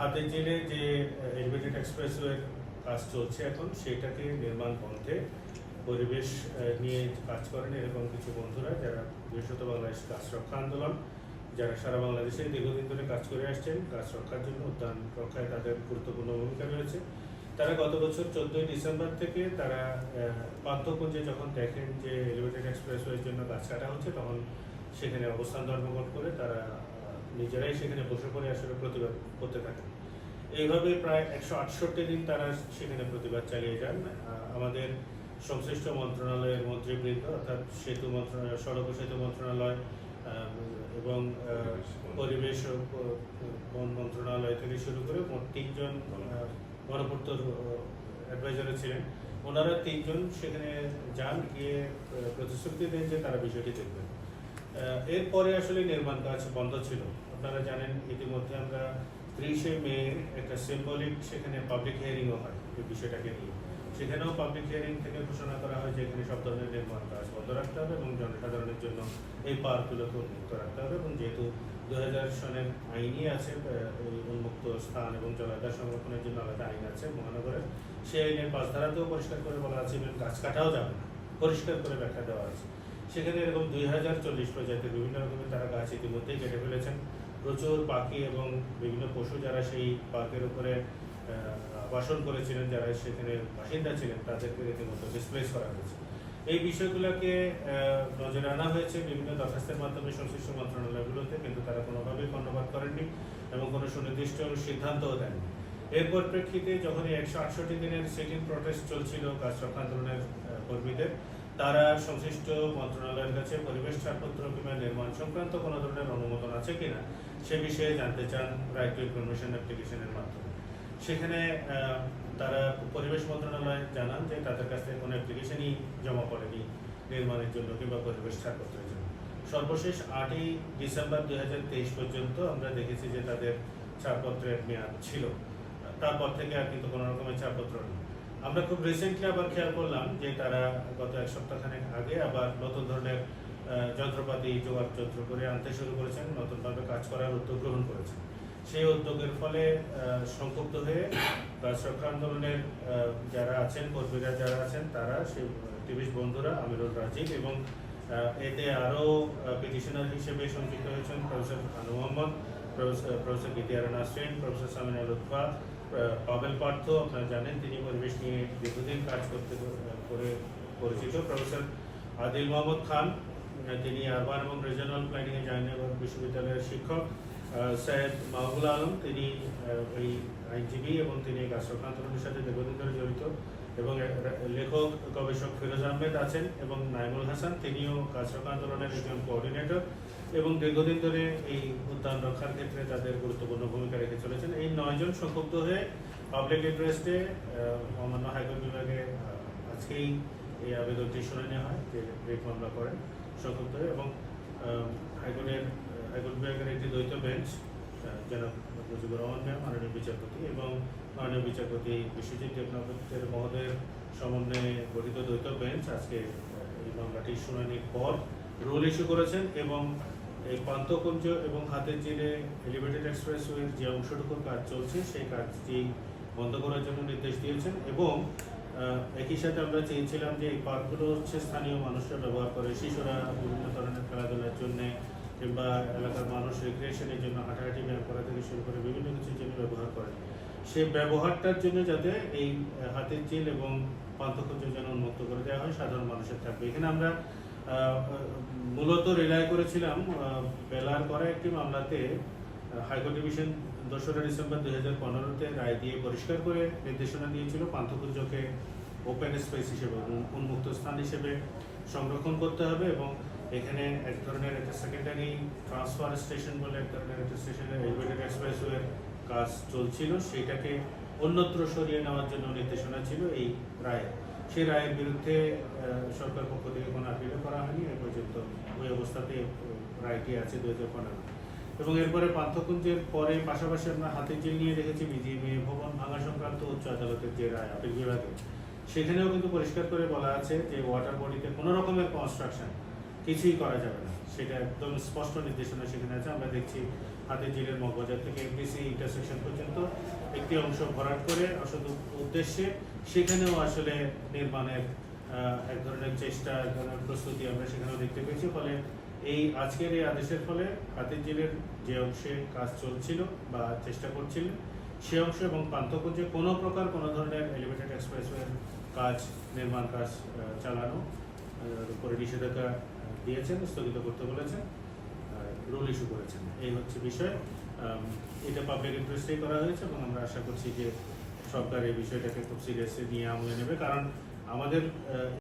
হাতের জেলে যে এলিভেটেড এক্সপ্রেসওয়ের কাজ চলছে এখন, সেটাকে নির্মাণ বন্ধে পরিবেশ নিয়ে কাজ করেন এরকম কিছু বন্ধুরা, যারা বিশেষত বাংলাদেশ গাছ রক্ষা আন্দোলন, যারা সারা বাংলাদেশে দীর্ঘদিন ধরে কাজ করে আসছেন গাছ রক্ষার জন্য, উদ্যান রক্ষায় তাদের গুরুত্বপূর্ণ ভূমিকা রয়েছে। তারা গত বছর 14ই ডিসেম্বর থেকে তারা পান্থকুঞ্জে যখন দেখেন যে এলিভেটেড এক্সপ্রেসওয়ের জন্য গাছ কাটা হচ্ছে, তখন সেখানে অবস্থান ধর্মঘট করে তারা নিজেরাই সেখানে বসে পড়ে আসলে প্রতিবাদ করতে থাকেন। এইভাবে প্রায় 168 দিন তারা সেখানে প্রতিবাদ চালিয়ে যান। আমাদের সংশ্লিষ্ট মন্ত্রণালয়ের মন্ত্রীবৃন্দ, অর্থাৎ সেতু মন্ত্রণালয়, সড়ক ও সেতু মন্ত্রণালয় এবং পরিবেশ ও বন মন্ত্রণালয় থেকে শুরু করে মোট 3 জন গণপূর্ত অ্যাডভাইজার ছিলেন। ওনারা 3 জন সেখানে যান, গিয়ে প্রতিশ্রুতি দেন যে তারা বিষয়টি দেখবেন। এরপরে আসলে নির্মাণ কাজ বন্ধ ছিল। আপনারা জানেন ইতিমধ্যে আমরা 30শে মে একটা সিম্বলিক সেখানে পাবলিক হিয়ারিংও হয় এই বিষয়টাকে নিয়ে। সেখানেও পাবলিক হিয়ারিং থেকে ঘোষণা করা হয় যে এখানে সব ধরনের নির্মাণ কাজ বন্ধ রাখতে হবে এবং জনসাধারণের জন্য এই পার্কগুলোকে উন্মুক্ত রাখতে হবে। এবং যেহেতু 2000 সনের আইনই আছে, এই উন্মুক্ত স্থান এবং জলাধার সংরক্ষণের জন্য আলাদা আইন আছে মহানগরের, সেই আইনের 5 ধারাতেও পরিষ্কার করে বলা আছে এবং গাছ কাটাও যাবে না, পরিষ্কার করে ব্যাখ্যা দেওয়া আছে। সেখানে এরকম 2040 প্রজাতির বিভিন্ন রকমের তারা গাছ ইতিমধ্যেই কেটে ফেলেছেন। প্রচুর পাখি এবং বিভিন্ন পশু যারা সেই পার্কের উপরে আবাসন করেছিলেন, যারা সেখানে বাসিন্দা ছিলেন, তাদেরকে রীতিমতো ডিসপ্লেস করা হয়েছে। এই বিষয়গুলোকে নজরে আনা হয়েছে বিভিন্ন দরখাস্তের মাধ্যমে সংশ্লিষ্ট মন্ত্রণালয়গুলোতে, কিন্তু তারা কোনোভাবেই কর্ণপাত করেননি এবং কোনো সুনির্দিষ্ট সিদ্ধান্তও দেননি। এরপর প্রেক্ষিতে যখন 168 দিনের সিটিং প্রটেস্ট চলছিল গাছ রক্ষা আন্দোলনের কর্মীদের, তারা সংশ্লিষ্ট মন্ত্রণালয়ের কাছে পরিবেশ ছাড়পত্র কিংবা নির্মাণ সংক্রান্ত কোনো ধরনের অনুমোদন আছে কিনা সে বিষয়ে জানতে চান রাইট টু ইনফরমেশন অ্যাপ্লিকেশনের মাধ্যমে। সেখানে তারা পরিবেশ মন্ত্রণালয় জানান যে তাদের কাছ থেকে কোনো অ্যাপ্লিকেশনই জমা পড়েনি নির্মাণের জন্য কিংবা পরিবেশ ছাড়পত্রের জন্য। সর্বশেষ 8ই ডিসেম্বর 2023 পর্যন্ত আমরা দেখেছি যে তাদের ছাড়পত্রের মেয়াদ ছিল। তারপর থেকে আর কিন্তু কোনো রকমের ছাড়পত্র নেই। আমরা খুব রিসেন্টলি আবার খেয়াল করলাম যে তারা গত 1 সপ্তাহখানেক আগে আবার নতুন ধরনের যন্ত্রপাতি জোগাড় যন্ত্র করে আনতে শুরু করেছেন, নতুনভাবে কাজ করার উদ্যোগ গ্রহণ করেছেন। সেই উদ্যোগের ফলে সংক্ষুব্ধ হয়ে গাছ রক্ষা আন্দোলনের যারা আছেন, কর্মীরা যারা আছেন, তারা সেই অ্যাক্টিভিস্ট বন্ধুরা আমিরুল রাজীব এবং এতে আরও পিটিশনার হিসেবে সংযুক্ত হয়েছেন প্রফেসর আনু মোহাম্মদ, প্রফেসর গীতিয়ারা নাসরিন, প্রফেসর সামিনা লুৎফা, পাবেল পার্থ, আপনারা জানেন তিনি পরিবেশ নিয়ে দীর্ঘদিন কাজ করতে করে পরিচিত, প্রফেসর আদিল মোহাম্মদ খান, তিনি আরবান এবং রিজিওনাল প্ল্যানিংয়ে জাহাঙ্গীরনগর বিশ্ববিদ্যালয়ের শিক্ষক, সৈয়দ মাহবুল আলম, তিনি এই আইনজীবী এবং তিনি গাছ রক্ষা আন্দোলনের সাথে দীর্ঘদিন ধরে জড়িত, এবং লেখক গবেষক ফিরোজ আহমেদ আছেন, এবং নাইমুল হাসান, তিনিও গাছ রক্ষা আন্দোলনের একজন কোঅর্ডিনেটর এবং দীর্ঘদিন ধরে এই উদ্যান রক্ষার ক্ষেত্রে তাদের গুরুত্বপূর্ণ ভূমিকা রেখে চলেছেন। এই 9 জন সংক্ষুব্ধ হয়ে পাবলিক ইন্টারেস্টে মহামান্য হাইকোর্ট বিভাগে আজকেই এই আবেদনটি শুনানি হয় যে রিট মামলা করেন সংক্ষুব্ধ হয়ে, এবং হাইকোর্ট বিভাগের একটি দ্বৈত বেঞ্চ, জনাব মুজিবুর রহমান ম্যাম, মাননীয় বিচারপতি, এবং মাননীয় বিচারপতি বিশ্বজিৎ দেবনাথের মহোদয়ের সমন্বয়ে গঠিত দ্বৈত বেঞ্চ আজকে এই মামলাটির শুনানির পর রুল ইস্যু করেছেন এবং এই পান্থকুঞ্জ এবং হাতের জেলে এলিভেটেড এক্সপ্রেসওয়ের যে অংশটুকুর কাজ চলছে সেই কাজটি বন্ধ করার জন্য নির্দেশ দিয়েছেন। এবং একই সাথে আমরা চেয়েছিলাম যে এই পার্কগুলো হচ্ছে স্থানীয় মানুষরা ব্যবহার করে, শিশুরা বিভিন্ন ধরনের খেলাধুলার জন্যে কিংবা এলাকার মানুষ রিক্রিয়েশনের জন্য হাঁটাহাঁটি ব্যায়াম করা থেকে শুরু করে বিভিন্ন কিছুর জন্য ব্যবহার করে, সেই ব্যবহারটার জন্য যাতে এই হাতের জেল এবং পান্থকুঞ্জ যেন উন্মুক্ত করে দেওয়া হয়, সাধারণ মানুষের থাকবে। এখানে আমরা মূলত রিলাই করেছিলাম বেলার করা একটি মামলাতে হাইকোর্ট ডিভিশন 2রা ডিসেম্বর 2015-তে রায় দিয়ে পরিষ্কার করে নির্দেশনা দিয়েছিল পান্থকুঞ্জকে ওপেন স্পেস হিসেবে, উন্মুক্ত স্থান হিসেবে সংরক্ষণ করতে হবে, এবং এখানে এক ধরনের একটা সেকেন্ডারি ট্রান্সফার স্টেশন বলে এক ধরনের একটা স্টেশনের এলিভেটেড এক্সপ্রেসওয়ের কাজ চলছিল, সেইটাকে অন্যত্র সরিয়ে নেওয়ার জন্য নির্দেশনা ছিল এই রায়ে। সেই রায়ের বিরুদ্ধে সরকার পক্ষ থেকে কোনো আপিলও করা হয়নি এ পর্যন্ত, ওই অবস্থাতে রায়টি আছে 2015। এবং এরপরে পান্থকুঞ্জের পরে পাশাপাশি আমরা হাতের জেল নিয়ে দেখেছি বিজিএমএ ভবন ভাঙা সংক্রান্ত উচ্চ আদালতের যে রায় আপিল বিভাগে, সেখানেও কিন্তু পরিষ্কার করে বলা আছে যে ওয়াটার বডিতে কোনো রকমের কনস্ট্রাকশন কিছুই করা যাবে না, সেটা একদম স্পষ্ট নির্দেশনা সেখানে আছে। আমরা দেখছি হাতিরঝিলের মগবাজার থেকে এমপিসি ইন্টারসেকশন পর্যন্ত একটি অংশ ভরাট করে অসৎ উদ্দেশ্যে সেখানেও আসলে নির্মাণের এক ধরনের চেষ্টা, এক ধরনের প্রস্তুতি আমরা সেখানেও দেখতে পেয়েছি। ফলে এই আজকের এই আদেশের ফলে হাতিরঝিলের যে অংশে কাজ চলছিল বা চেষ্টা করছিলেন সে অংশ এবং পান্থকুঞ্জে কোনো ধরনের এলিভেটেড এক্সপ্রেসওয়ের কাজ, নির্মাণ কাজ চালানো উপরে নিষেধাজ্ঞা দিয়েছেন, স্থগিত করতে বলেছেন, রুল ইস্যু করেছেন। এই হচ্ছে বিষয়। এটা পাবলিক ইন্টারেস্টেই করা হয়েছে এবং আমরা আশা করছি যে সরকার এই বিষয়টাকে খুব সিরিয়াসলি নিয়ে আমলে নেবে, কারণ আমাদের